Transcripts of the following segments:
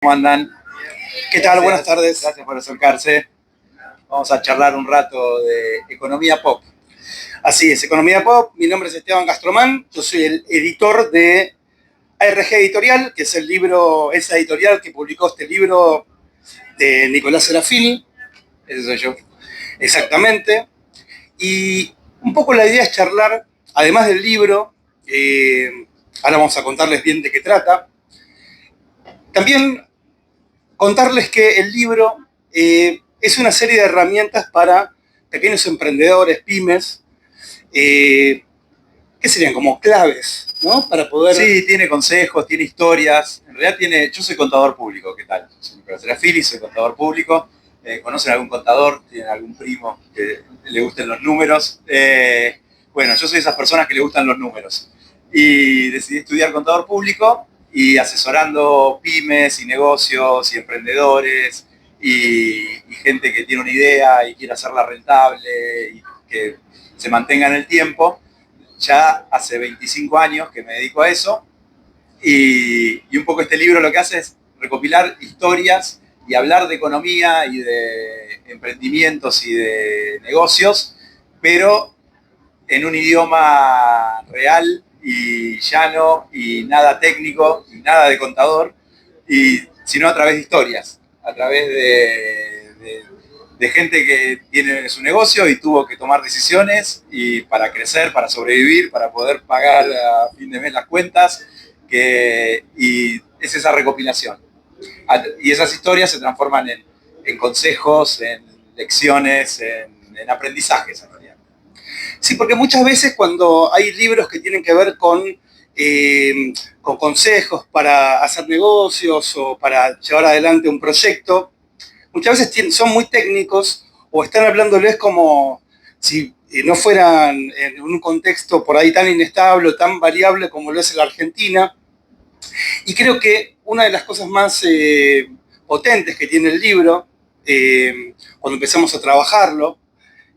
¿Cómo andan? ¿Qué tal? Buenas tardes. Gracias por acercarse. Vamos a charlar un rato de economía pop. Así es, Economía Pop. Mi nombre es Esteban Gastromán. Yo soy el editor de ARG Editorial, que es el libro, esa editorial que publicó este libro de Nicolás Serafini. Ese soy yo. Exactamente. Y un poco la idea es charlar, además del libro, ahora vamos a contarles bien de qué trata. También contarles que el libro es una serie de herramientas para pequeños emprendedores, pymes, ¿qué serían? Como claves, ¿no? Para poder... Sí, tiene consejos, tiene historias. En realidad tiene... Yo soy contador público, ¿qué tal? Soy Nicolás Serafini, soy contador público. ¿Conocen algún contador? ¿Tienen algún primo que le gusten los números? Bueno, yo soy esas personas que le gustan los números. Y decidí estudiar contador público y asesorando pymes y negocios y emprendedores y gente que tiene una idea y quiere hacerla rentable y que se mantenga en el tiempo. Ya hace 25 años que me dedico a eso y un poco este libro lo que hace es recopilar historias y hablar de economía y de emprendimientos y de negocios, pero en un idioma real y llano y nada técnico y nada de contador, sino a través de historias, a través de gente que tiene su negocio y tuvo que tomar decisiones y para crecer, para sobrevivir, para poder pagar a fin de mes las cuentas, y es esa recopilación. Y esas historias se transforman en consejos, en lecciones, en aprendizajes en realidad. Sí, porque muchas veces cuando hay libros que tienen que ver con consejos para hacer negocios o para llevar adelante un proyecto, muchas veces son muy técnicos o están hablándoles como si no fueran en un contexto por ahí tan inestable o tan variable como lo es la Argentina. Y creo que una de las cosas más potentes que tiene el libro, cuando empezamos a trabajarlo,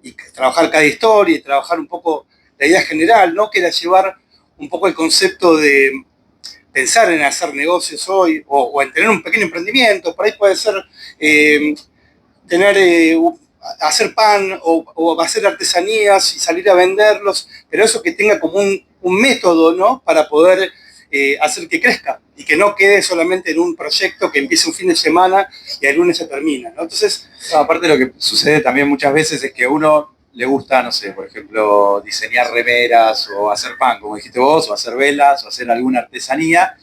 y trabajar cada historia y trabajar un poco la idea general, ¿no? Que era llevar un poco el concepto de pensar en hacer negocios hoy o en tener un pequeño emprendimiento. Por ahí puede ser tener, hacer pan o hacer artesanías y salir a venderlos, pero eso que tenga como un método, ¿no? Para poder hacer que crezca y que no quede solamente en un proyecto que empiece un fin de semana y el lunes se termina, ¿no? Entonces, aparte lo que sucede también muchas veces es que a uno le gusta, no sé, por ejemplo, diseñar remeras o hacer pan, como dijiste vos, o hacer velas, o hacer alguna artesanía.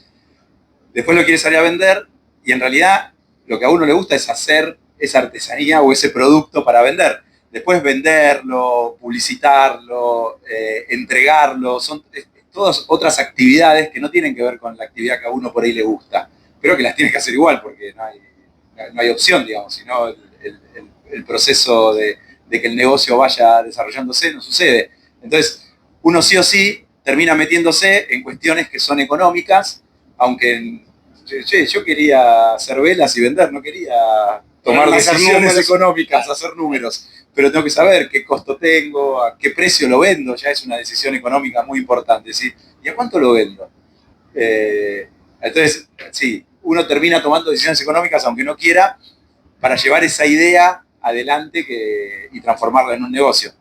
Después lo quiere salir a vender y en realidad lo que a uno le gusta es hacer esa artesanía o ese producto para vender. Después venderlo, publicitarlo, entregarlo, son todas otras actividades que no tienen que ver con la actividad que a uno por ahí le gusta, pero que las tiene que hacer igual porque no hay opción, digamos, sino el proceso de que el negocio vaya desarrollándose no sucede. Entonces, uno sí o sí termina metiéndose en cuestiones que son económicas, aunque yo quería hacer velas y vender, no quería tomar decisiones económicas, hacer números, pero tengo que saber qué costo tengo, a qué precio lo vendo, ya es una decisión económica muy importante, ¿sí? ¿Y a cuánto lo vendo? Entonces, sí, uno termina tomando decisiones económicas aunque no quiera para llevar esa idea adelante y transformarla en un negocio.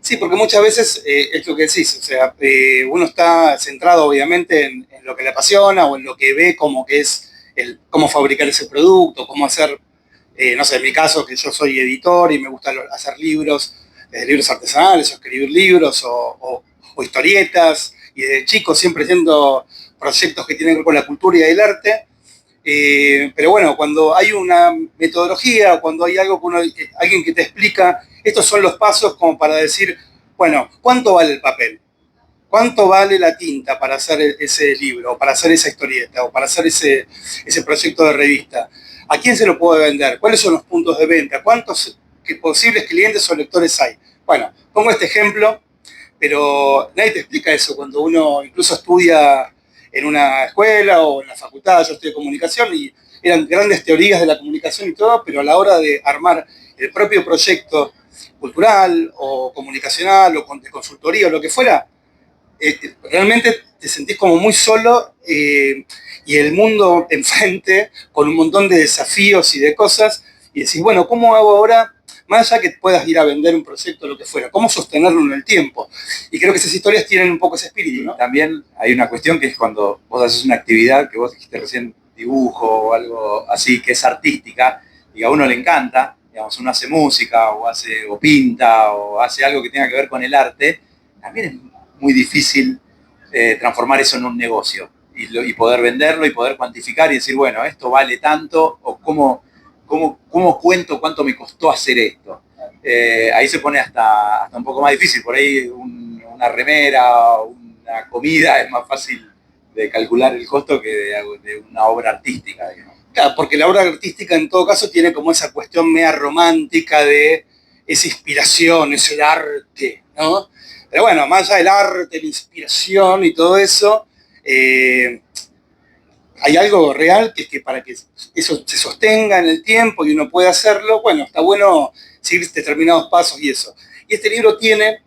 sí, porque muchas veces es lo que decís, o sea, uno está centrado obviamente en lo que le apasiona o en lo que ve como que es cómo fabricar ese producto, cómo hacer, no sé, en mi caso que yo soy editor y me gusta hacer libros, libros artesanales o escribir libros o historietas, y de chico siempre haciendo proyectos que tienen que ver con la cultura y el arte. Pero bueno, cuando hay una metodología, cuando hay algo alguien que te explica, estos son los pasos como para decir, bueno, ¿cuánto vale el papel? ¿Cuánto vale la tinta para hacer ese libro, o para hacer esa historieta, o para hacer ese proyecto de revista? ¿A quién se lo puede vender? ¿Cuáles son los puntos de venta? ¿Cuántos posibles clientes o lectores hay? Bueno, pongo este ejemplo, pero nadie te explica eso cuando uno incluso estudia en una escuela o en la facultad. Yo estudié comunicación y eran grandes teorías de la comunicación y todo, pero a la hora de armar el propio proyecto cultural o comunicacional o de consultoría o lo que fuera, realmente te sentís como muy solo y el mundo enfrente con un montón de desafíos y de cosas y decís, bueno, ¿cómo hago ahora? Más allá que puedas ir a vender un proyecto o lo que fuera, ¿cómo sostenerlo en el tiempo? Y creo que esas historias tienen un poco ese espíritu, ¿no? También hay una cuestión que es cuando vos haces una actividad, que vos dijiste recién dibujo o algo así, que es artística, y a uno le encanta, digamos, uno hace música o pinta o hace algo que tenga que ver con el arte, también es muy difícil transformar eso en un negocio y poder venderlo y poder cuantificar y decir, bueno, esto vale tanto o cómo cuento cuánto me costó hacer esto. Ahí se pone hasta un poco más difícil. Por ahí una remera o una comida es más fácil de calcular el costo que de una obra artística, digamos. Claro, porque la obra artística en todo caso tiene como esa cuestión media romántica de esa inspiración, es el arte, ¿no? Pero bueno, más allá del arte, la inspiración y todo eso, hay algo real que es que para que eso se sostenga en el tiempo y uno pueda hacerlo, bueno, está bueno seguir determinados pasos y eso. Y este libro tiene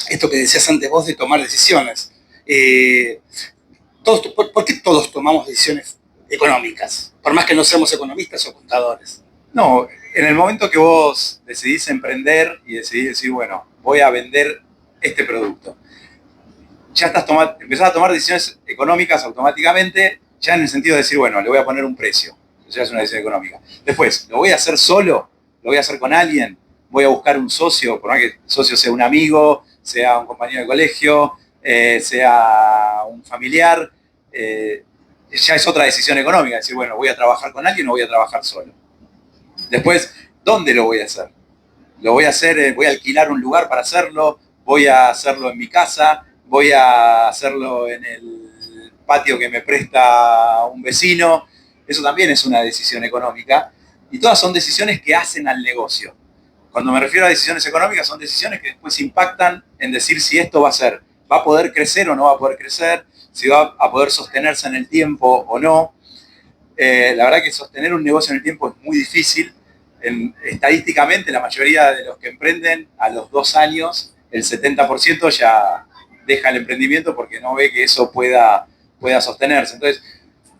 esto que decías antes vos de tomar decisiones. ¿Por qué todos tomamos decisiones económicas? Por más que no seamos economistas o contadores. No, en el momento que vos decidís emprender y decidís decir, bueno, voy a vender este producto, ya empezás a tomar decisiones económicas automáticamente, ya en el sentido de decir, bueno, le voy a poner un precio. Eso ya es una decisión económica. Después, ¿lo voy a hacer solo? ¿Lo voy a hacer con alguien? ¿Voy a buscar un socio? Por más que el socio sea un amigo, sea un compañero de colegio, sea un familiar. Ya es otra decisión económica. Decir, bueno, ¿voy a trabajar con alguien o voy a trabajar solo? Después, ¿dónde lo voy a hacer? ¿Lo voy a hacer? ¿Voy a alquilar un lugar para hacerlo? ¿Voy a hacerlo en mi casa? ¿Voy a hacerlo en el patio que me presta un vecino? Eso también es una decisión económica. Y todas son decisiones que hacen al negocio. Cuando me refiero a decisiones económicas, son decisiones que después impactan en decir si esto va a poder crecer o no va a poder crecer, si va a poder sostenerse en el tiempo o no. La verdad que sostener un negocio en el tiempo es muy difícil. Estadísticamente, la mayoría de los que emprenden a los 2 años, el 70% ya deja el emprendimiento porque no ve que eso pueda sostenerse. Entonces,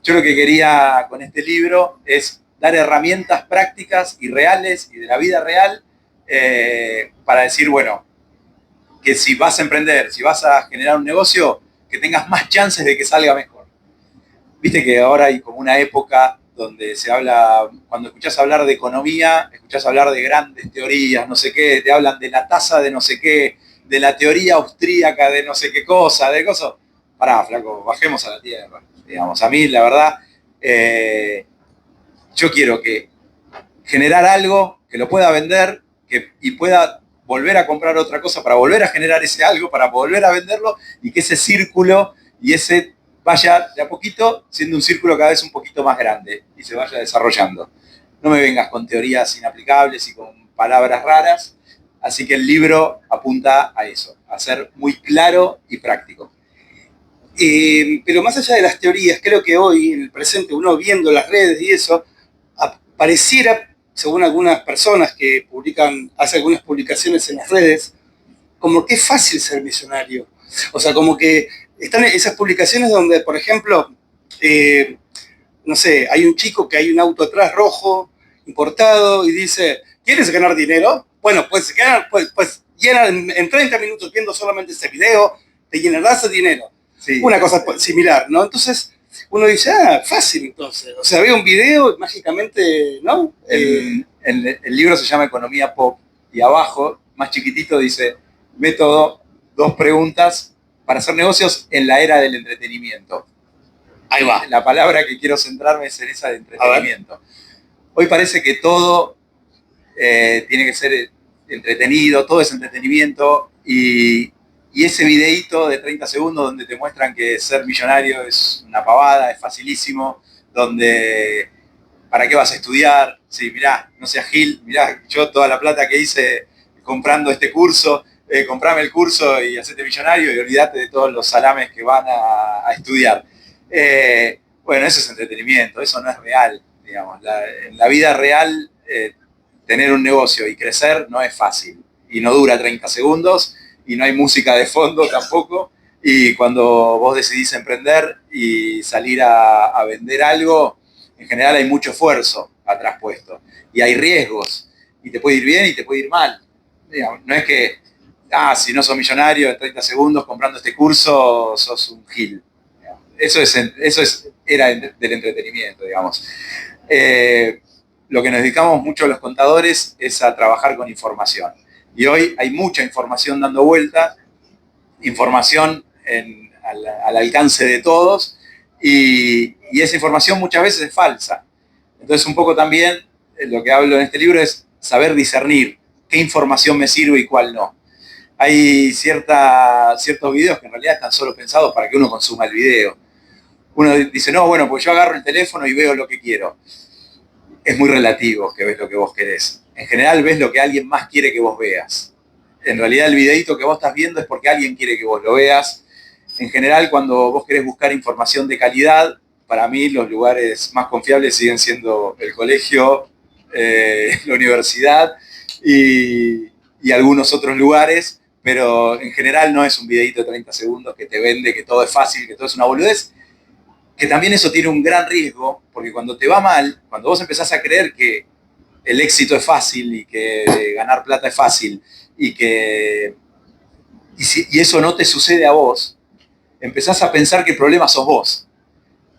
yo lo que quería con este libro es dar herramientas prácticas y reales y de la vida real para decir, bueno, que si vas a emprender, si vas a generar un negocio, que tengas más chances de que salga mejor. Viste que ahora hay como una época donde se habla, cuando escuchás hablar de economía, escuchás hablar de grandes teorías, no sé qué, te hablan de la tasa de no sé qué, de la teoría austríaca de no sé qué cosa, de cosas. Pará, flaco, bajemos a la tierra. Digamos, a mí, la verdad, yo quiero que generar algo, que lo pueda vender y pueda volver a comprar otra cosa para volver a generar ese algo, para volver a venderlo y que ese círculo y ese vaya de a poquito siendo un círculo cada vez un poquito más grande y se vaya desarrollando. No me vengas con teorías inaplicables y con palabras raras, así que el libro apunta a eso, a ser muy claro y práctico. Pero más allá de las teorías, creo que hoy, en el presente, uno viendo las redes y eso, pareciera, según algunas personas que hacen algunas publicaciones en las redes, como que es fácil ser millonario. O sea, como que están esas publicaciones donde, por ejemplo, no sé, hay un chico que hay un auto atrás rojo, importado, y dice, ¿quieres ganar dinero? Bueno, pues llena en 30 minutos viendo solamente este video, te llenarás de dinero. Sí. Una cosa similar, ¿no? Entonces, uno dice, fácil entonces. O sea, ve un video y mágicamente, ¿no? El libro se llama Economía Pop y abajo, más chiquitito, dice, método, 2 preguntas para hacer negocios en la era del entretenimiento. Ahí va. La palabra que quiero centrarme es en esa de entretenimiento. Hoy parece que todo tiene que ser entretenido, todo es entretenimiento y ese videíto de 30 segundos donde te muestran que ser millonario es una pavada, es facilísimo, donde ¿para qué vas a estudiar? Sí, mirá, no seas gil, mirá, yo toda la plata que hice comprando este curso, comprame el curso y hacete millonario y olvídate de todos los salames que van a estudiar. Bueno, eso es entretenimiento, eso no es real, digamos. En la vida real, tener un negocio y crecer no es fácil y no dura 30 segundos y no hay música de fondo tampoco. Y cuando vos decidís emprender y salir a vender algo, en general hay mucho esfuerzo atrás puesto. Y hay riesgos. Y te puede ir bien y te puede ir mal. Digamos, no es que, si no sos millonario en 30 segundos comprando este curso, sos un gil. Era del entretenimiento, digamos. Lo que nos dedicamos mucho los contadores es a trabajar con información. Y hoy hay mucha información dando vuelta, información al alcance de todos, y esa información muchas veces es falsa. Entonces un poco también lo que hablo en este libro es saber discernir qué información me sirve y cuál no. Hay ciertos videos que en realidad están solo pensados para que uno consuma el video. Uno dice, no, bueno, pues yo agarro el teléfono y veo lo que quiero. Es muy relativo que ves lo que vos querés. En general ves lo que alguien más quiere que vos veas. En realidad el videíto que vos estás viendo es porque alguien quiere que vos lo veas. En general, cuando vos querés buscar información de calidad, para mí los lugares más confiables siguen siendo el colegio, la universidad y algunos otros lugares, pero en general no es un videíto de 30 segundos que te vende que todo es fácil, que todo es una boludez, que también eso tiene un gran riesgo, porque cuando te va mal, cuando vos empezás a creer que el éxito es fácil y que ganar plata es fácil y eso no te sucede a vos, empezás a pensar que el problema sos vos.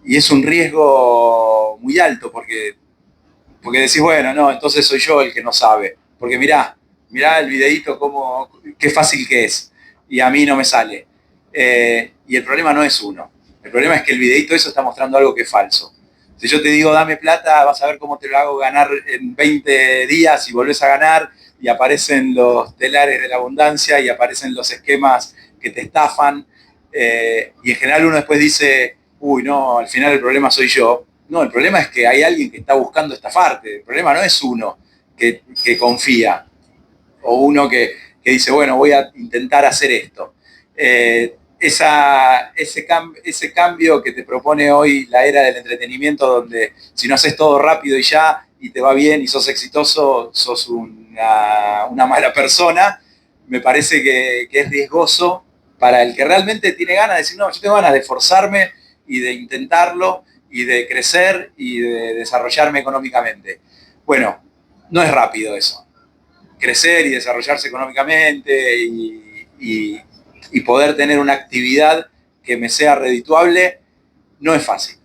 Y es un riesgo muy alto porque decís, bueno, no, entonces soy yo el que no sabe. Porque mirá el videíto, qué fácil que es. Y a mí no me sale. Y el problema no es uno. El problema es que el videíto eso está mostrando algo que es falso. Si yo te digo, dame plata, vas a ver cómo te lo hago ganar en 20 días y volvés a ganar y aparecen los telares de la abundancia y aparecen los esquemas que te estafan. Y en general uno después dice, uy, no, al final el problema soy yo. No, el problema es que hay alguien que está buscando estafarte. El problema no es uno que confía o uno que dice, bueno, voy a intentar hacer esto. Ese cambio que te propone hoy la era del entretenimiento, donde si no haces todo rápido y ya, y te va bien y sos exitoso, sos una mala persona, me parece que es riesgoso para el que realmente tiene ganas de decir, no, yo tengo ganas de esforzarme y de intentarlo y de crecer y de desarrollarme económicamente. Bueno, no es rápido eso. Crecer y desarrollarse económicamente y poder tener una actividad que me sea redituable no es fácil.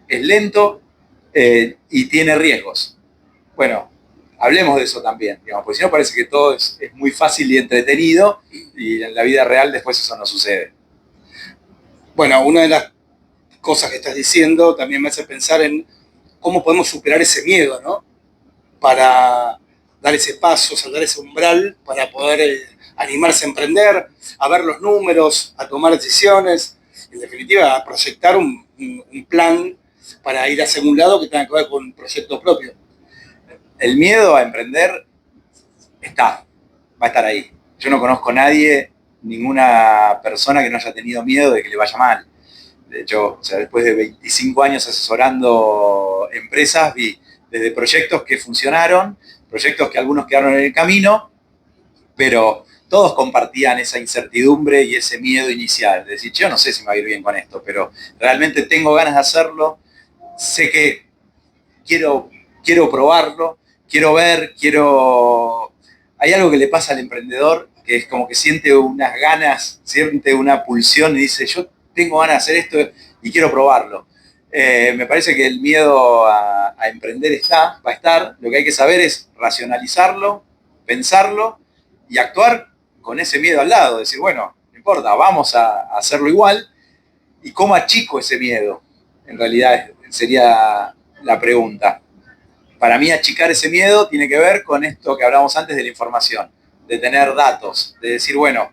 Es lento y tiene riesgos. Bueno, hablemos de eso también, digamos, porque si no parece que todo es muy fácil y entretenido y en la vida real después eso no sucede. Bueno, una de las cosas que estás diciendo también me hace pensar en cómo podemos superar ese miedo, ¿no? Para dar ese paso, saltar ese umbral, para poder animarse a emprender, a ver los números, a tomar decisiones, en definitiva, a proyectar un plan para ir hacia un lado que tenga que ver con un proyecto propio. El miedo a emprender va a estar ahí. Yo no conozco a nadie, ninguna persona que no haya tenido miedo de que le vaya mal. De hecho, o sea, después de 25 años asesorando empresas, vi desde proyectos que funcionaron, proyectos que algunos quedaron en el camino, pero todos compartían esa incertidumbre y ese miedo inicial. De decir, yo no sé si me va a ir bien con esto, pero realmente tengo ganas de hacerlo, sé que quiero probarlo, quiero ver, Hay algo que le pasa al emprendedor, que es como que siente unas ganas, siente una pulsión y dice, yo tengo ganas de hacer esto y quiero probarlo. Me parece que el miedo a emprender va a estar. Lo que hay que saber es racionalizarlo, pensarlo y actuar con ese miedo al lado. Decir, bueno, no importa, vamos a hacerlo igual. ¿Y cómo achico ese miedo? En realidad sería la pregunta. Para mí achicar ese miedo tiene que ver con esto que hablábamos antes de la información, de tener datos, de decir, bueno,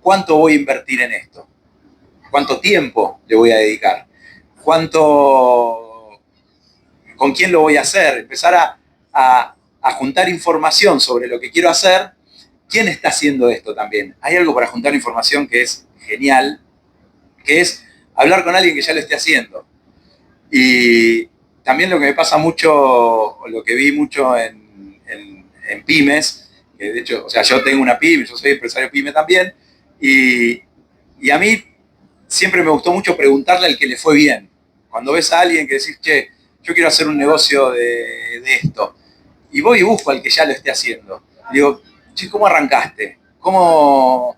¿cuánto voy a invertir en esto? ¿Cuánto tiempo le voy a dedicar? ¿Con quién lo voy a hacer? Empezar a juntar información sobre lo que quiero hacer. ¿Quién está haciendo esto también? Hay algo para juntar información que es genial, que es hablar con alguien que ya lo esté haciendo. Y también lo que me pasa mucho, lo que vi mucho en pymes, que de hecho, o sea, yo tengo una pyme, yo soy empresario pyme también, y a mí siempre me gustó mucho preguntarle al que le fue bien. Cuando ves a alguien que decís, che, yo quiero hacer un negocio de esto, y voy y busco al que ya lo esté haciendo. Digo, che, ¿cómo arrancaste? ¿Cómo...?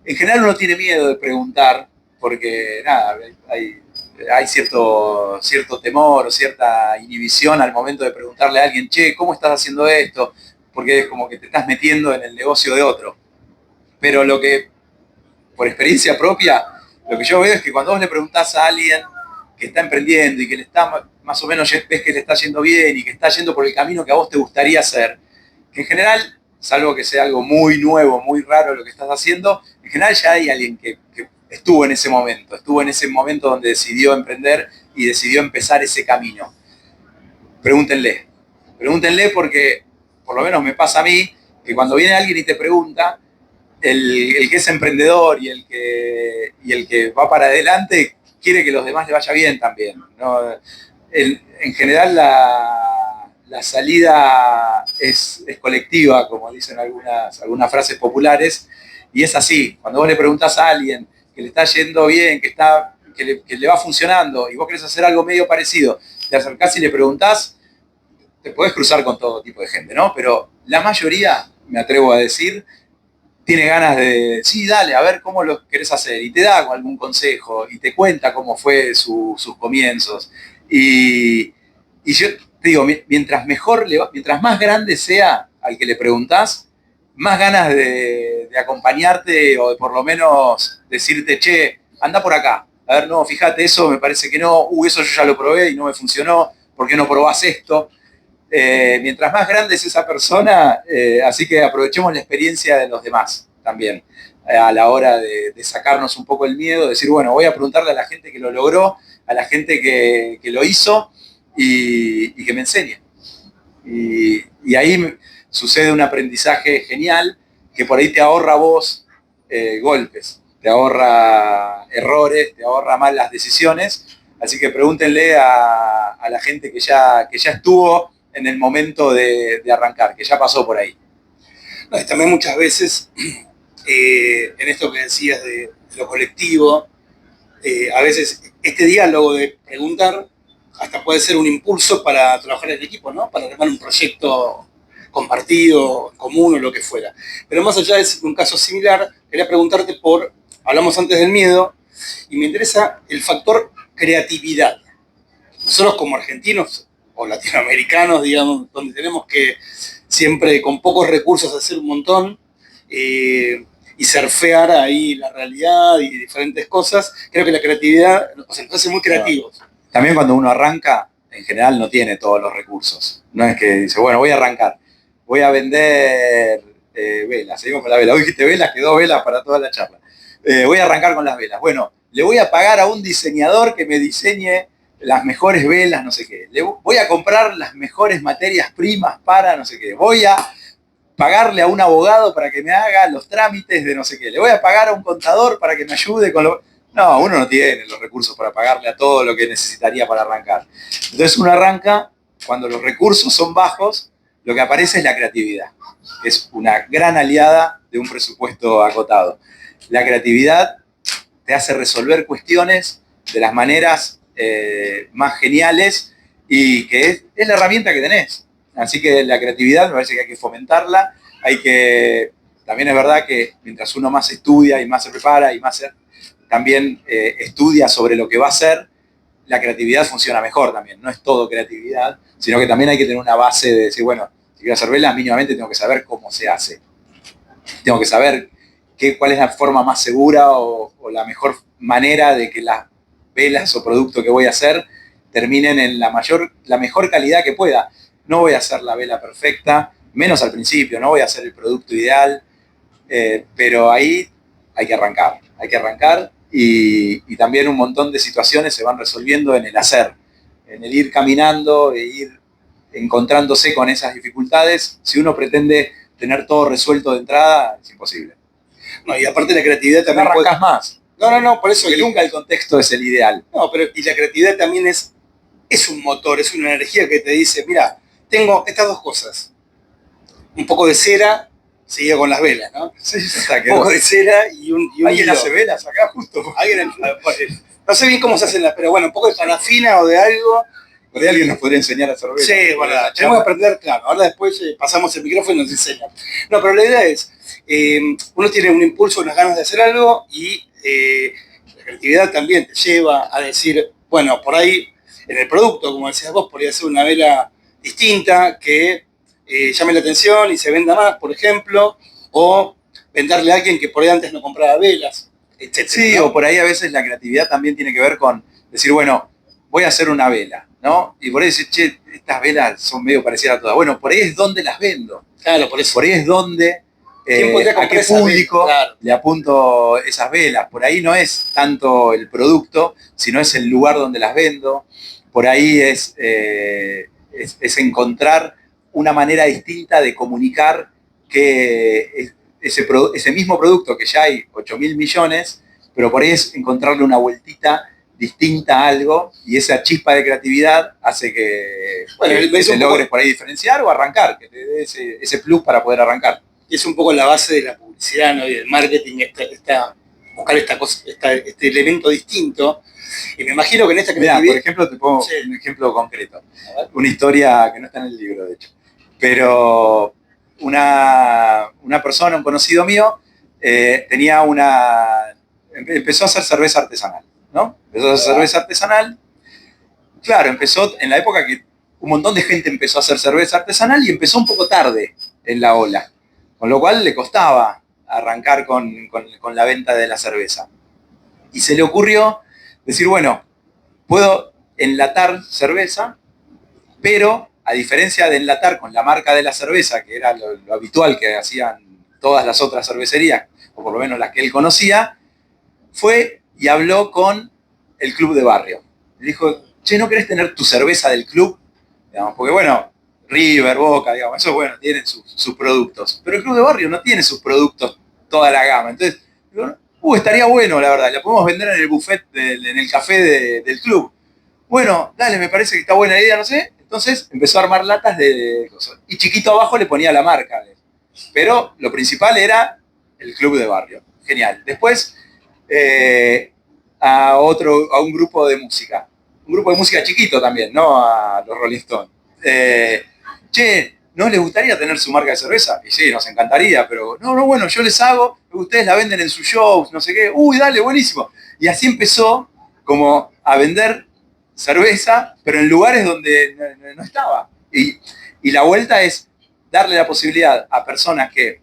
En general uno tiene miedo de preguntar, porque nada, hay cierto temor o cierta inhibición al momento de preguntarle a alguien, che, ¿cómo estás haciendo esto? Porque es como que te estás metiendo en el negocio de otro. Pero lo que, por experiencia propia, lo que yo veo es que cuando vos le preguntás a alguien que está emprendiendo y que le está más o menos ves que le está yendo bien y que está yendo por el camino que a vos te gustaría hacer, que en general, salvo que sea algo muy nuevo, muy raro lo que estás haciendo, en general ya hay alguien que estuvo en ese momento donde decidió emprender y decidió empezar ese camino. Pregúntenle porque, por lo menos me pasa a mí, que cuando viene alguien y te pregunta, el que es emprendedor y el que va para adelante quiere que los demás le vaya bien también, ¿no? En general la salida es colectiva, como dicen algunas frases populares, y es así. Cuando vos le preguntás a alguien que le está yendo bien, que le va funcionando, y vos querés hacer algo medio parecido, te acercás y le preguntás, te podés cruzar con todo tipo de gente, ¿no? Pero la mayoría, me atrevo a decir, tiene ganas de, sí, dale, a ver cómo lo querés hacer, y te da algún consejo, y te cuenta cómo fue sus comienzos. Y yo te digo, mientras más grande sea al que le preguntás, más ganas de acompañarte o de por lo menos decirte, che, anda por acá. A ver, no, fíjate, eso me parece que no, eso yo ya lo probé y no me funcionó, ¿por qué no probás esto? Mientras más grande es esa persona, así que aprovechemos la experiencia de los demás también, a la hora de sacarnos un poco el miedo, decir, bueno, voy a preguntarle a la gente que lo logró, a la gente que lo hizo y que me enseñe. Y ahí sucede un aprendizaje genial que por ahí te ahorra a vos golpes, te ahorra errores, te ahorra malas decisiones. Así que pregúntenle a la gente que ya estuvo en el momento de arrancar, que ya pasó por ahí. No, y también muchas veces, en esto que decías de lo colectivo, a veces este diálogo de preguntar hasta puede ser un impulso para trabajar en equipo, ¿no? Para armar un proyecto compartido, común o lo que fuera. Pero más allá de un caso similar, quería preguntarte hablamos antes del miedo, y me interesa el factor creatividad. Nosotros como argentinos o latinoamericanos, digamos, donde tenemos que siempre con pocos recursos hacer un montón y surfear ahí la realidad y diferentes cosas, creo que la creatividad nos hace muy creativos. También cuando uno arranca, en general no tiene todos los recursos. No es que dice, bueno, voy a arrancar, voy a vender velas, seguimos con la vela. Hoy dijiste velas, quedó velas para toda la charla. Voy a arrancar con las velas. Bueno, le voy a pagar a un diseñador que me diseñe las mejores velas, no sé qué. Voy a comprar las mejores materias primas para no sé qué. Voy a pagarle a un abogado para que me haga los trámites de no sé qué. Le voy a pagar a un contador para que me ayude con lo... No, uno no tiene los recursos para pagarle a todo lo que necesitaría para arrancar. Entonces uno arranca, cuando los recursos son bajos, lo que aparece es la creatividad. Es una gran aliada de un presupuesto acotado. La creatividad te hace resolver cuestiones de las maneras más geniales y que es la herramienta que tenés. Así que la creatividad me parece que hay que fomentarla. También es verdad que mientras uno más estudia y más se prepara y más también estudia sobre lo que va a hacer, la creatividad funciona mejor también. No es todo creatividad, sino que también hay que tener una base de decir, bueno, si quiero hacer velas, mínimamente tengo que saber cómo se hace. Tengo que saber cuál es la forma más segura o la mejor manera de que las velas o producto que voy a hacer terminen en la mejor calidad que pueda. No voy a hacer la vela perfecta, menos al principio, no voy a hacer el producto ideal, pero ahí hay que arrancar y también un montón de situaciones se van resolviendo en el hacer, en el ir caminando e ir encontrándose con esas dificultades. Si uno pretende tener todo resuelto de entrada, es imposible. No, y aparte la creatividad también... No arrancas más. No, por eso... Porque nunca el contexto es el ideal. No, pero y la creatividad también es un motor, es una energía que te dice, mira, tengo estas dos cosas. Un poco de cera, seguía con las velas, ¿no? Sí, o sea, Un poco de cera y un ¿Alguien hilo. hace velas acá justo? No sé bien cómo se hacen las, pero bueno, un poco de parafina o de algo. Por ahí alguien nos podría enseñar a hacer velas. Sí, bueno, tenemos que aprender, claro. Ahora después pasamos el micrófono y nos enseñan. No, pero la idea es, uno tiene un impulso, unas ganas de hacer algo y la creatividad también te lleva a decir, bueno, por ahí en el producto, como decías vos, podría ser una vela distinta que llame la atención y se venda más, por ejemplo, o venderle a alguien que por ahí antes no compraba velas, etc. Sí, ¿no? O por ahí a veces la creatividad también tiene que ver con decir, bueno, voy a hacer una vela, ¿no? Y por ahí decir, che, estas velas son medio parecidas a todas. Bueno, por ahí es donde las vendo. Claro, por eso. Por ahí es donde, a qué público le apunto esas velas. Por ahí no es tanto el producto, sino es el lugar donde las vendo. Por ahí es encontrar una manera distinta de comunicar que ese mismo producto, que ya hay 8.000 millones, pero por ahí es encontrarle una vueltita distinta a algo, y esa chispa de creatividad hace que se logres por ahí diferenciar o arrancar, que te dé ese plus para poder arrancar. Y es un poco la base de la publicidad, ¿no? Y del marketing, buscar este elemento distinto. Y me imagino que en esta creatividad... Mirá, por ejemplo, te pongo un ejemplo concreto. Una historia que no está en el libro, de hecho. Pero una persona, un conocido mío, empezó a hacer cerveza artesanal, ¿no? Empezó a hacer cerveza artesanal. Claro, empezó en la época que un montón de gente empezó a hacer cerveza artesanal y empezó un poco tarde en la ola. Con lo cual le costaba arrancar con la venta de la cerveza. Y se le ocurrió decir, bueno, puedo enlatar cerveza, pero a diferencia de enlatar con la marca de la cerveza, que era lo habitual que hacían todas las otras cervecerías, o por lo menos las que él conocía, fue y habló con el club de barrio. Le dijo, che, ¿no querés tener tu cerveza del club? Digamos, porque bueno, River, Boca, digamos, eso bueno, tienen sus productos. Pero el club de barrio no tiene sus productos toda la gama. Entonces, estaría bueno, la verdad, la podemos vender en el buffet, en el café del club. Bueno, dale, me parece que está buena idea, no sé. Entonces empezó a armar latas de cosas. Y chiquito abajo le ponía la marca. Pero lo principal era el club de barrio. Genial. Después, a un grupo de música. Un grupo de música chiquito también, no a los Rolling Stones. Che, ¿no les gustaría tener su marca de cerveza? Y sí, nos encantaría, pero no, bueno, yo les hago, ustedes la venden en sus shows, no sé qué. Uy, dale, buenísimo. Y así empezó como a vender cerveza, pero en lugares donde no estaba. Y la vuelta es darle la posibilidad a personas que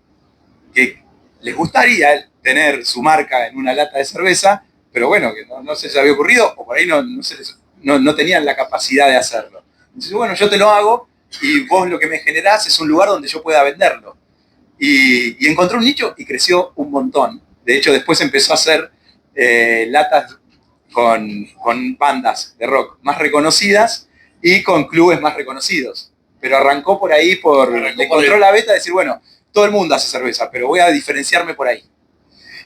les gustaría tener su marca en una lata de cerveza, pero bueno, que no se les había ocurrido, o por ahí no tenían la capacidad de hacerlo. Entonces, bueno, yo te lo hago, y vos lo que me generás es un lugar donde yo pueda venderlo. Y encontró un nicho y creció un montón. De hecho, después empezó a hacer latas con bandas de rock más reconocidas y con clubes más reconocidos. Pero arrancó por ahí, le encontró la beta de decir, bueno, todo el mundo hace cerveza, pero voy a diferenciarme por ahí.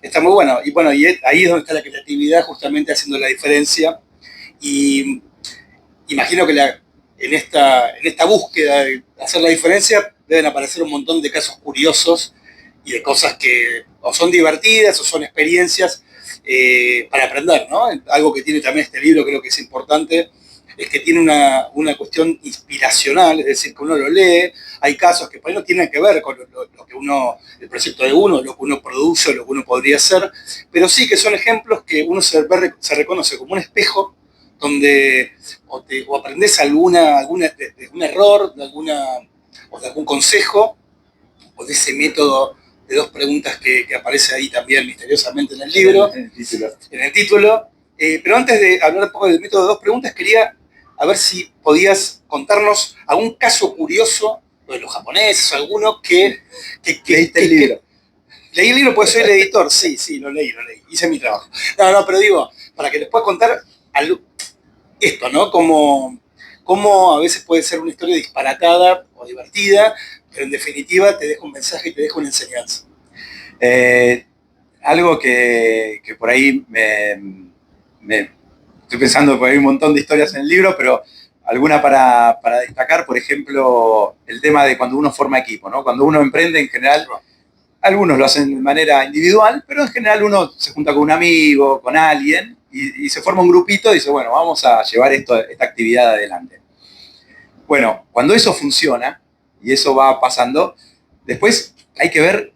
Está muy bueno. Y bueno, y ahí es donde está la creatividad, justamente haciendo la diferencia. Y imagino que en esta búsqueda de hacer la diferencia deben aparecer un montón de casos curiosos y de cosas que o son divertidas o son experiencias para aprender, ¿no? Algo que tiene también este libro, creo que es importante, es que tiene una cuestión inspiracional, es decir, que uno lo lee, hay casos que por ahí no tienen que ver con lo que el proyecto de uno, lo que uno produce, lo que uno podría hacer, pero sí que son ejemplos que uno se reconoce como un espejo donde o aprendes de un error, o de algún consejo, o de ese método de 2 preguntas que aparece ahí también misteriosamente en el libro, en el título. Pero antes de hablar un poco del método de 2 preguntas, quería a ver si podías contarnos algún caso curioso, de los japoneses, alguno que ¿Leíste el libro? Leí el libro porque soy el editor, sí, lo leí, hice mi trabajo. No, pero digo, para que les pueda contar esto, ¿no? Cómo a veces puede ser una historia disparatada o divertida, pero en definitiva te deja un mensaje y te deja una enseñanza. Algo que por ahí estoy pensando, porque hay un montón de historias en el libro, pero alguna para destacar, por ejemplo, el tema de cuando uno forma equipo, ¿no? Cuando uno emprende, en general, Algunos lo hacen de manera individual, pero en general uno se junta con un amigo, con alguien, y se forma un grupito y dice, bueno, vamos a llevar esta actividad adelante. Bueno, cuando eso funciona, y eso va pasando, después hay que ver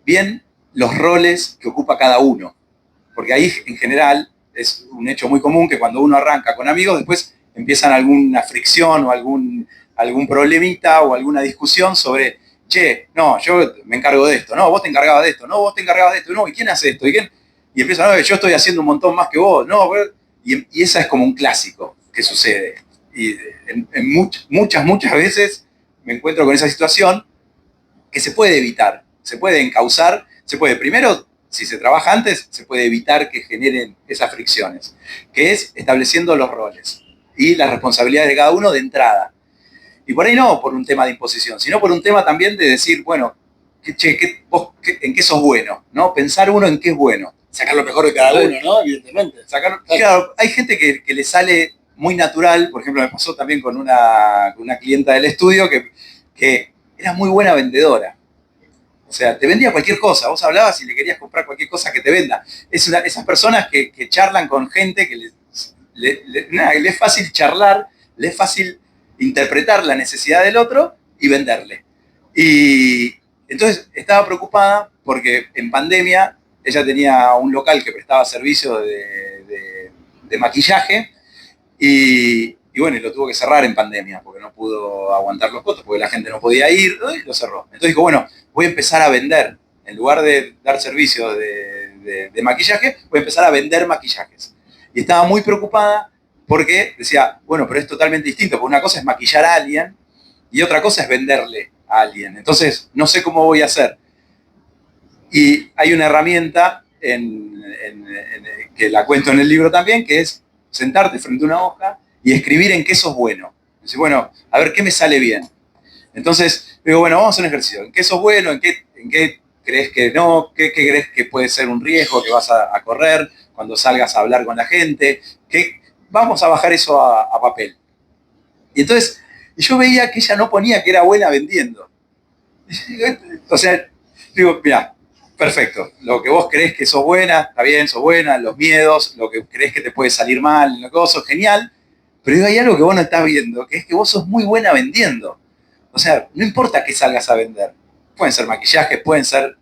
bien los roles que ocupa cada uno. Porque ahí, en general, es un hecho muy común que cuando uno arranca con amigos, después empiezan alguna fricción o algún problemita o alguna discusión sobre, che, no, yo me encargo de esto, no, vos te encargabas de esto, no, vos te encargabas de esto, no, ¿y quién hace esto? Y empiezan, no, yo estoy haciendo un montón más que vos, no, y esa es como un clásico que sucede. Y muchas veces me encuentro con esa situación que se puede evitar, se puede encauzar, se puede, primero, si se trabaja antes, se puede evitar que generen esas fricciones, que es estableciendo los roles y las responsabilidades de cada uno de entrada. Y por ahí no por un tema de imposición, sino por un tema también de decir, bueno, ¿en qué sos bueno? ¿No? Pensar uno en qué es bueno. Sacar lo mejor de cada uno, ¿no? Evidentemente. Claro, hay gente que le sale muy natural, por ejemplo, me pasó también con una clienta del estudio que era muy buena vendedora. O sea, te vendía cualquier cosa, vos hablabas y le querías comprar cualquier cosa que te venda. Esas personas que charlan con gente que le es fácil charlar, le es fácil interpretar la necesidad del otro y venderle. Y entonces estaba preocupada porque en pandemia ella tenía un local que prestaba servicio de maquillaje y bueno, y lo tuvo que cerrar en pandemia porque no pudo aguantar los costos, porque la gente no podía ir, y lo cerró. Entonces dijo, bueno, voy a empezar a vender, en lugar de dar servicio de maquillaje, voy a empezar a vender maquillajes. Y estaba muy preocupada porque decía, bueno, pero es totalmente distinto, porque una cosa es maquillar a alguien y otra cosa es venderle a alguien. Entonces, no sé cómo voy a hacer. Y hay una herramienta que la cuento en el libro también, que es sentarte frente a una hoja y escribir en qué sos bueno. Dice, bueno, a ver qué me sale bien. Entonces, digo, bueno, vamos a hacer un ejercicio. ¿En qué sos bueno? ¿En qué crees que no? ¿Qué crees que puede ser un riesgo que vas a correr cuando salgas a hablar con la gente? Vamos a bajar eso a papel. Y entonces, yo veía que ella no ponía que era buena vendiendo. O sea, digo, mira, perfecto. Lo que vos creés que sos buena, está bien, sos buena, los miedos, lo que creés que te puede salir mal, lo que vos sos genial, pero hay algo que vos no estás viendo, que es que vos sos muy buena vendiendo. O sea, no importa que salgas a vender. Pueden ser maquillajes, pueden ser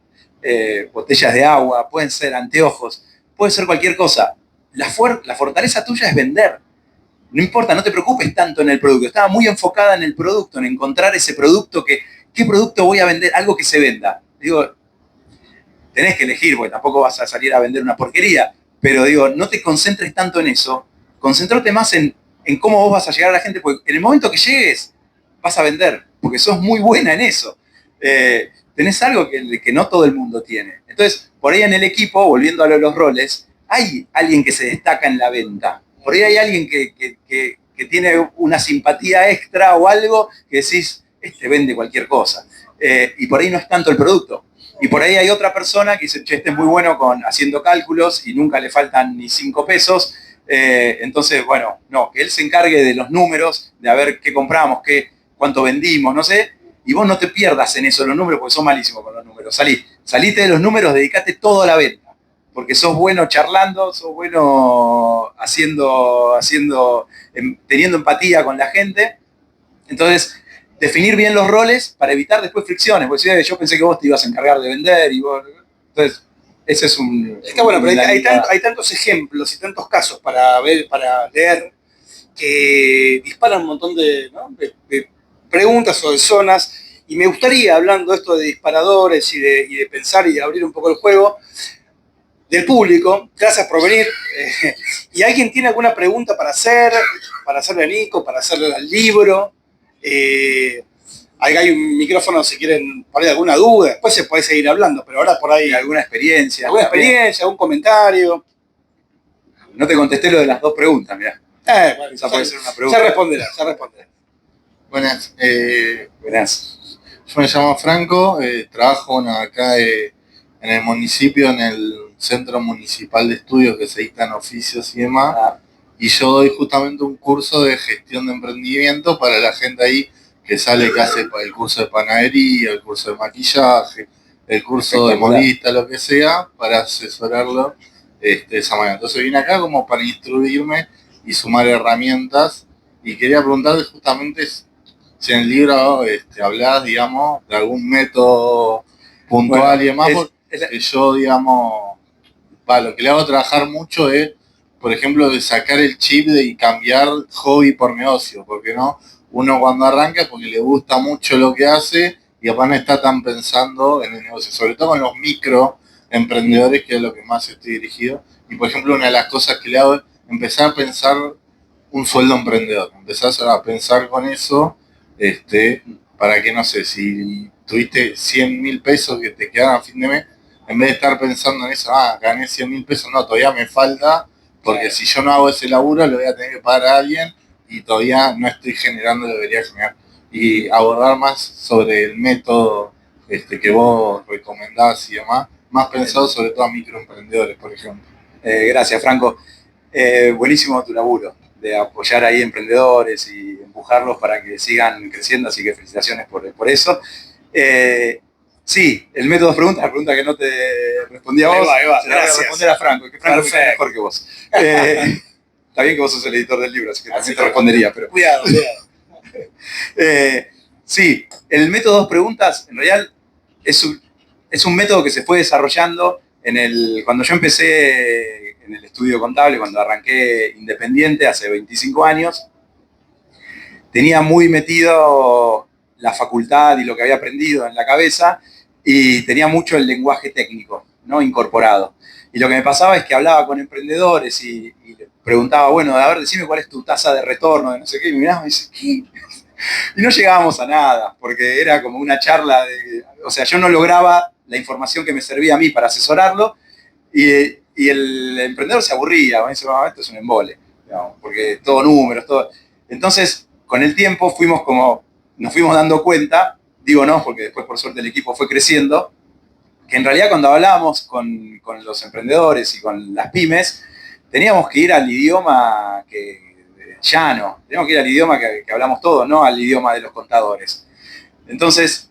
botellas de agua, pueden ser anteojos, puede ser cualquier cosa. La fortaleza tuya es vender. No importa, no te preocupes tanto en el producto. Estaba muy enfocada en el producto, en encontrar ese producto ¿qué producto voy a vender? Algo que se venda. Digo, tenés que elegir, porque tampoco vas a salir a vender una porquería, pero digo, no te concentres tanto en eso, concentrate más en cómo vos vas a llegar a la gente, porque en el momento que llegues, vas a vender, porque sos muy buena en eso. Tenés algo que no todo el mundo tiene. Entonces, por ahí en el equipo, volviendo a los roles, hay alguien que se destaca en la venta. Por ahí hay alguien que tiene una simpatía extra o algo que decís, este vende cualquier cosa. Y por ahí no es tanto el producto. Y por ahí hay otra persona que dice, che, este es muy bueno haciendo cálculos y nunca le faltan ni 5 pesos. Entonces, bueno, no, que él se encargue de los números, de a ver qué compramos, cuánto vendimos, no sé. Y vos no te pierdas en eso, los números, porque sos malísimo con los números. Salite de los números, dedicate todo a la venta. Porque sos bueno charlando, sos bueno teniendo empatía con la gente. Entonces, definir bien los roles para evitar después fricciones. Porque si yo pensé que vos te ibas a encargar de vender y vos... Entonces, ese es un... Es que bueno, pero hay tantos ejemplos y tantos casos para leer que disparan un montón de preguntas o de zonas. Y me gustaría, hablando esto de disparadores y de pensar y de abrir un poco el juego, del público, gracias por venir. ¿Y alguien tiene alguna pregunta para hacerle a Nico, para hacerle al libro? Ahí hay un micrófono si quieren poner alguna duda, después se puede seguir hablando, pero ahora por ahí... ¿Alguna experiencia? ¿Algún comentario? No te contesté lo de las 2 preguntas, mirá. Bueno, esa puede ser una pregunta. Ya responderá. Buenas. Buenas. Yo me llamo Franco, trabajo acá en el municipio, en el Centro Municipal de Estudios que se dictan oficios y demás. Y yo doy justamente un curso de gestión de emprendimiento para la gente ahí que hace el curso de panadería, el curso de maquillaje, el curso de modista, lo que sea, para asesorarlo de esa manera. Entonces vine acá como para instruirme y sumar herramientas, y quería preguntarte justamente si en el libro hablás, digamos, de algún método puntual y demás, porque yo, digamos, lo que le hago trabajar mucho es, por ejemplo, de sacar el chip y cambiar hobby por negocio, porque no, uno cuando arranca es porque le gusta mucho lo que hace y aparte no está tan pensando en el negocio, sobre todo con los microemprendedores, que es lo que más estoy dirigido. Y por ejemplo, una de las cosas que le hago es empezar a pensar un sueldo emprendedor, empezar a pensar con eso, para que, no sé, si tuviste 100.000 pesos que te quedaran a fin de mes, en vez de estar pensando en eso, gané 100.000 pesos, no, todavía me falta, porque si yo no hago ese laburo, lo voy a tener que pagar a alguien y todavía no estoy generando lo que debería generar. Y abordar más sobre el método que vos recomendás y demás, más pensado sobre todo a microemprendedores, por ejemplo. Gracias, Franco. Buenísimo tu laburo de apoyar ahí emprendedores y empujarlos para que sigan creciendo, así que felicitaciones por eso. Sí, el método preguntas, la pregunta que no te respondí a vos, ahí va, se la voy a responder a Franco, que Franco es mejor que vos. Está bien que vos sos el editor del libro, así que también te respondería, pero... Cuidado. Sí, el método dos preguntas, en realidad, es un método que se fue desarrollando cuando yo empecé en el estudio contable, cuando arranqué independiente hace 25 años, tenía muy metido la facultad y lo que había aprendido en la cabeza y tenía mucho el lenguaje técnico, ¿no? Incorporado. Y lo que me pasaba es que hablaba con emprendedores y les preguntaba, bueno, a ver, decime cuál es tu tasa de retorno, de no sé qué, y me miraba y me dice, ¿qué? Y no llegábamos a nada, porque era como una charla o sea, yo no lograba la información que me servía a mí para asesorarlo, y el emprendedor se aburría, me dice, esto es un embole, digamos, porque todo números, todo. Entonces, con el tiempo nos fuimos dando cuenta, digo no, porque después por suerte el equipo fue creciendo, que en realidad cuando hablábamos con los emprendedores y con las pymes, teníamos que ir al idioma llano, teníamos que ir al idioma que hablamos todos, no al idioma de los contadores. Entonces,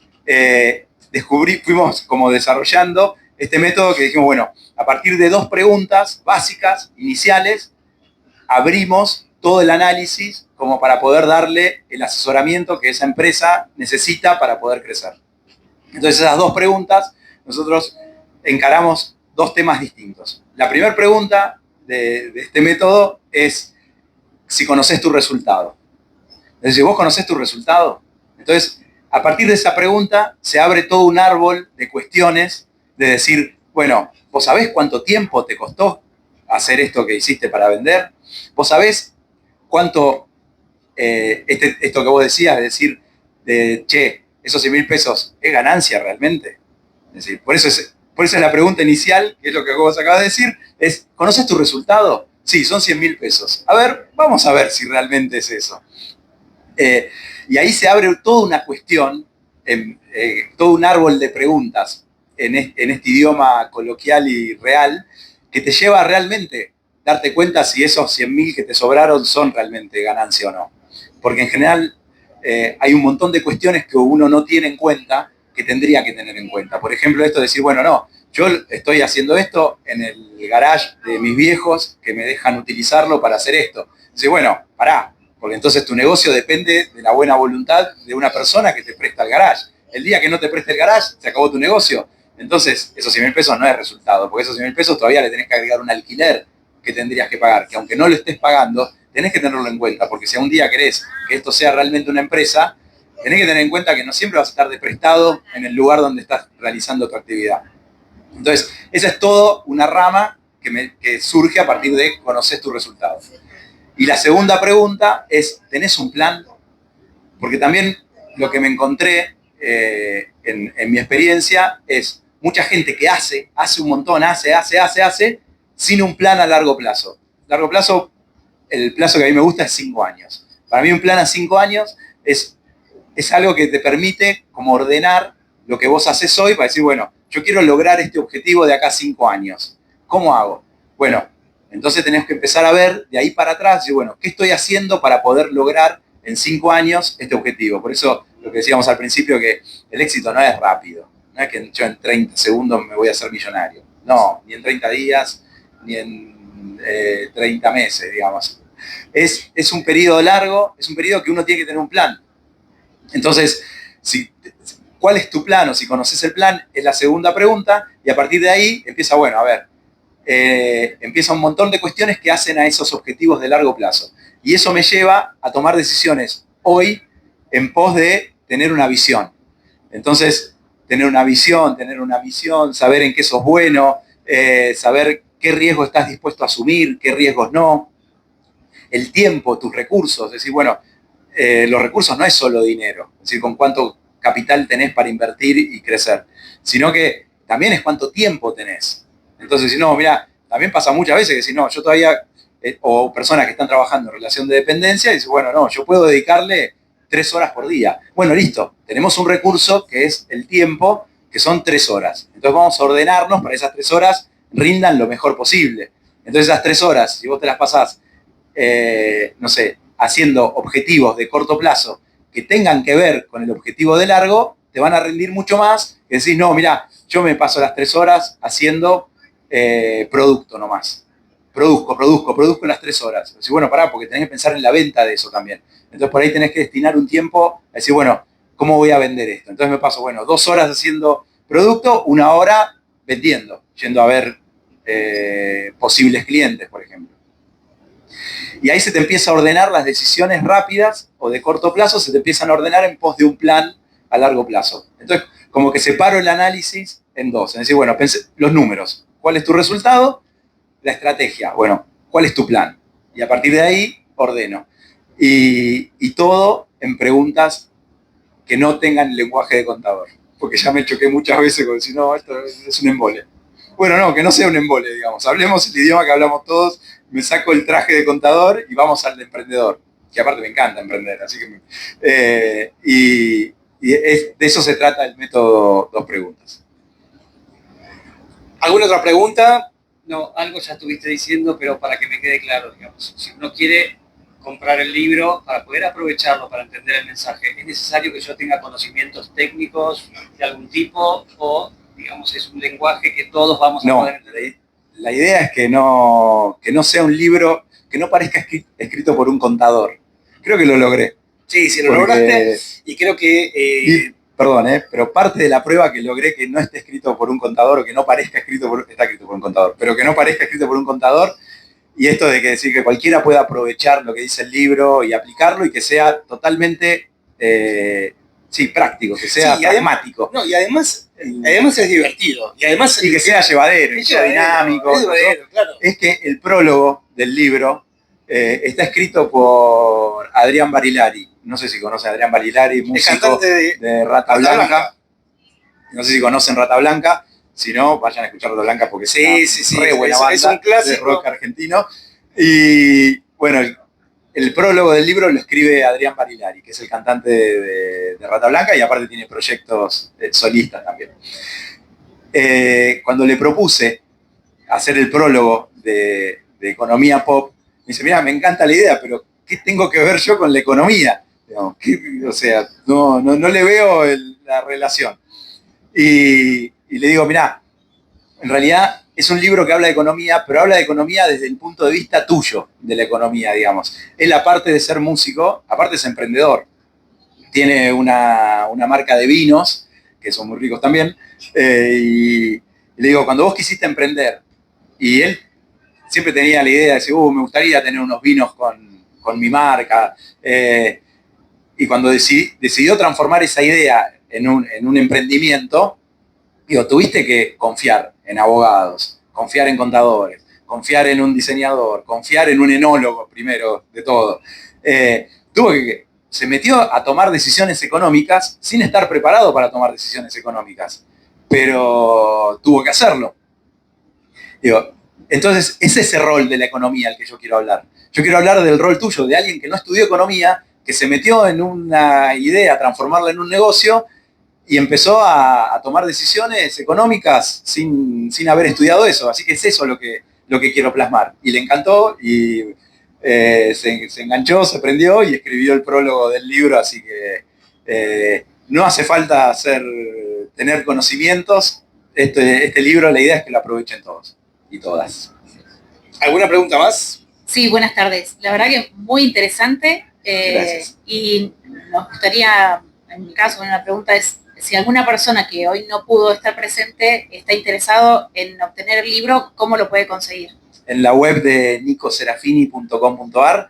fuimos como desarrollando este método que dijimos, bueno, a partir de dos preguntas básicas, iniciales, abrimos todo el análisis como para poder darle el asesoramiento que esa empresa necesita para poder crecer. Entonces, esas dos preguntas, nosotros encaramos dos temas distintos. La primera pregunta de este método es si conoces tu resultado. Es decir, ¿vos conocés tu resultado? Entonces, a partir de esa pregunta se abre todo un árbol de cuestiones de decir, bueno, ¿vos sabés cuánto tiempo te costó hacer esto que hiciste para vender? ¿Vos sabés cuánto, esto que vos decías, es decir, che, esos 100.000 pesos, ¿es ganancia realmente? Es decir, por eso es la pregunta inicial, que es lo que vos acabas de decir, es, ¿conoces tu resultado? Sí, son 100.000 pesos. A ver, vamos a ver si realmente es eso. Y ahí se abre toda una cuestión, todo un árbol de preguntas en este idioma coloquial y real, que te lleva a realmente darte cuenta si esos 100.000 que te sobraron son realmente ganancia o no. Porque en general hay un montón de cuestiones que uno no tiene en cuenta, que tendría que tener en cuenta. Por ejemplo, esto de decir, bueno, no, yo estoy haciendo esto en el garage de mis viejos que me dejan utilizarlo para hacer esto. Dice, bueno, pará, porque entonces tu negocio depende de la buena voluntad de una persona que te presta el garage. El día que no te preste el garage, se acabó tu negocio. Entonces, esos 100.000 pesos no es resultado, porque esos 100.000 pesos todavía le tenés que agregar un alquiler que tendrías que pagar, que aunque no lo estés pagando, tenés que tenerlo en cuenta, porque si un día querés que esto sea realmente una empresa, tenés que tener en cuenta que no siempre vas a estar de prestado en el lugar donde estás realizando tu actividad. Entonces, esa es todo una rama que surge a partir de conocer tus resultados. Y la segunda pregunta es, ¿tenés un plan? Porque también lo que me encontré en mi experiencia es mucha gente que hace un montón, hace, sin un plan a largo plazo. Largo plazo, el plazo que a mí me gusta es 5 años. Para mí un plan a 5 años es algo que te permite como ordenar lo que vos haces hoy para decir, bueno, yo quiero lograr este objetivo de acá a 5 años. ¿Cómo hago? Bueno, entonces tenés que empezar a ver de ahí para atrás y bueno, ¿qué estoy haciendo para poder lograr en 5 años este objetivo? Por eso lo que decíamos al principio, que el éxito no es rápido, No es que yo en 30 segundos me voy a hacer millonario. No, ni en 30 días, ni en 30 meses, digamos. Es un periodo largo, es un periodo que uno tiene que tener un plan. Entonces, ¿cuál es tu plan? O si conoces el plan, es la segunda pregunta, y a partir de ahí empieza, bueno, a ver, empieza un montón de cuestiones que hacen a esos objetivos de largo plazo. Y eso me lleva a tomar decisiones hoy en pos de tener una visión. Entonces, tener una visión, tener una misión, saber en qué sos bueno, saber qué riesgo estás dispuesto a asumir, qué riesgos no, el tiempo, tus recursos, es decir, bueno, los recursos no es solo dinero, es decir, con cuánto capital tenés para invertir y crecer, sino que también es cuánto tiempo tenés. Entonces, si no, mira, también pasa muchas veces que si no, yo todavía, o personas que están trabajando en relación de dependencia, y dicen, bueno, no, yo puedo dedicarle 3 horas por día. Bueno, listo, tenemos un recurso que es el tiempo, que son 3 horas. Entonces vamos a ordenarnos para que esas 3 horas rindan lo mejor posible. Entonces esas 3 horas, si vos te las pasás, no sé, haciendo objetivos de corto plazo que tengan que ver con el objetivo de largo, te van a rendir mucho más que decís, no, mira, yo me paso las 3 horas haciendo producto nomás. Produzco las 3 horas. Decís, bueno, pará, porque tenés que pensar en la venta de eso también. Entonces por ahí tenés que destinar un tiempo a decir, bueno, ¿cómo voy a vender esto? Entonces me paso, bueno, 2 horas haciendo producto, 1 hora vendiendo, yendo a ver posibles clientes, por ejemplo. Y ahí se te empieza a ordenar las decisiones rápidas o de corto plazo, se te empiezan a ordenar en pos de un plan a largo plazo. Entonces, como que separo el análisis en dos. Es decir, bueno, pensé los números. ¿Cuál es tu resultado? La estrategia. Bueno, ¿cuál es tu plan? Y a partir de ahí, ordeno. Y todo en preguntas que no tengan lenguaje de contador. Porque ya me choqué muchas veces con decir, no, esto es un embole. Bueno, no, que no sea un embole, digamos. Hablemos el idioma que hablamos todos, me saco el traje de contador y vamos al de emprendedor. Que aparte me encanta emprender, así que... de eso se trata el método 2 preguntas. ¿Alguna otra pregunta? No, algo ya estuviste diciendo, pero para que me quede claro, digamos, si uno quiere comprar el libro, para poder aprovecharlo, para entender el mensaje, ¿es necesario que yo tenga conocimientos técnicos de algún tipo o, digamos, es un lenguaje que todos vamos a poder entender? La idea es que no sea un libro, que no parezca escrito por un contador. Creo que lo logré. Sí, lo lograste y creo que... Perdón, pero parte de la prueba que logré que no esté escrito por un contador o que no parezca está escrito por un contador, pero que no parezca escrito por un contador, y esto de que decir que cualquiera pueda aprovechar lo que dice el libro y aplicarlo y que sea totalmente práctico, que sea pragmático. Y además es divertido. Y además que sea llevadero, que sea dinámico. Claro. Es que el prólogo del libro está escrito por Adrián Barilari. No sé si conocen a Adrián Barilari, músico de Rata Blanca. No sé si conocen Rata Blanca. Si no, vayan a escuchar Rata Blanca porque es una re buena banda, es un clásico de rock argentino. Y bueno, el prólogo del libro lo escribe Adrián Barilari, que es el cantante de Rata Blanca y aparte tiene proyectos solistas también. Cuando le propuse hacer el prólogo de economía pop, me dice, mira, me encanta la idea, pero ¿qué tengo que ver yo con la economía? O sea, no le veo la relación. Y le digo, mira, en realidad es un libro que habla de economía, pero habla de economía desde el punto de vista tuyo de la economía, digamos. Él, aparte de ser músico, aparte es emprendedor. Tiene una marca de vinos, que son muy ricos también, y le digo, cuando vos quisiste emprender, y él siempre tenía la idea de decir, me gustaría tener unos vinos con mi marca, y cuando decidió transformar esa idea en un emprendimiento, tuviste que confiar en abogados, confiar en contadores, confiar en un diseñador, confiar en un enólogo primero de todo. Se metió a tomar decisiones económicas sin estar preparado para tomar decisiones económicas, pero tuvo que hacerlo. Entonces, es ese rol de la economía al que yo quiero hablar. Yo quiero hablar del rol tuyo, de alguien que no estudió economía, que se metió en una idea, transformarla en un negocio, y empezó a tomar decisiones económicas sin haber estudiado eso. Así que es eso lo que quiero plasmar. Y le encantó y se enganchó, se prendió y escribió el prólogo del libro. Así que no hace falta ser tener conocimientos, este libro, la idea es que lo aprovechen todos y todas. ¿Alguna pregunta más? Sí, buenas tardes. La verdad que muy interesante. Gracias. Y nos gustaría, en mi caso, una pregunta es, si alguna persona que hoy no pudo estar presente está interesado en obtener el libro, ¿cómo lo puede conseguir? En la web de nicoserafini.com.ar,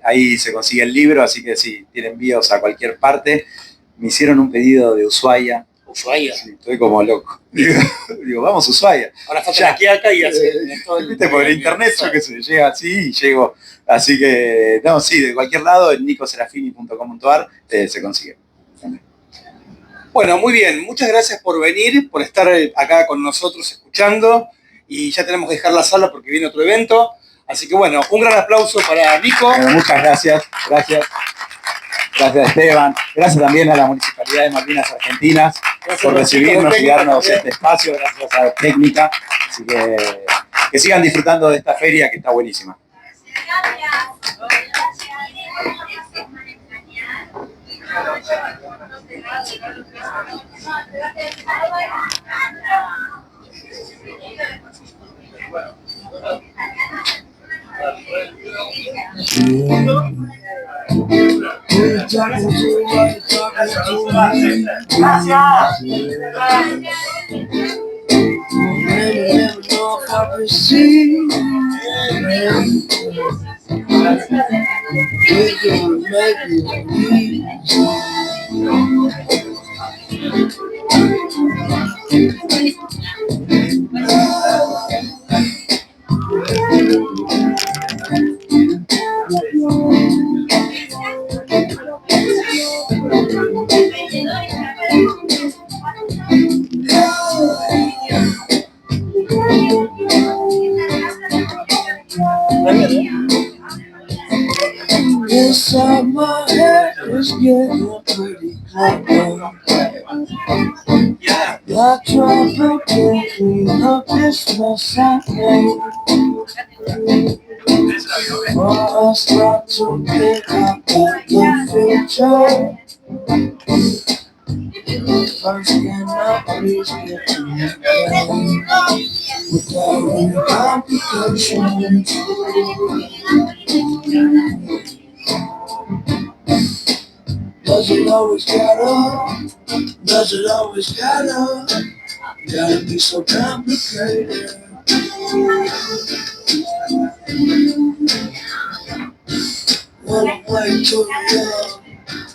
ahí se consigue el libro, así que si tienen envíos a cualquier parte. Me hicieron un pedido de Ushuaia. Ushuaia. Sí, estoy como loco. Digo, vamos a Ushuaia. Ahora falta la quiaca y hace todo el... Viste, por el internet, yo qué sé, llega así y llego. Así que, no, sí, de cualquier lado, en nicoserafini.com.ar se consigue. Bueno, muy bien. Muchas gracias por venir, por estar acá con nosotros escuchando. Y ya tenemos que dejar la sala porque viene otro evento. Así que bueno, un gran aplauso para Nico. Bueno, muchas gracias. Gracias. Gracias, Esteban. Gracias también a la Municipalidad de Malvinas Argentinas por recibirnos y darnos este espacio. Gracias a Técnica. Así que sigan disfrutando de esta feria que está buenísima. Inside my head is getting pretty clever. I try to clean up this mess I made. But I start to think about the future. First, can I please get to you without any complications? Does it always gotta be so complicated? Wanna wait too long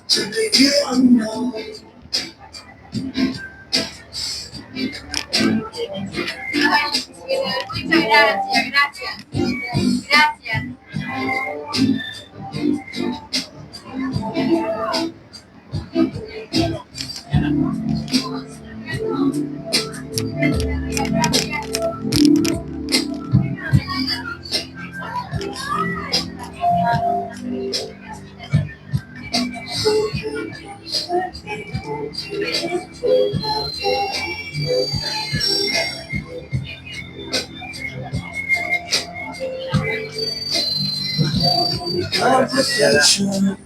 to begin now. Muchas gracias. Complications.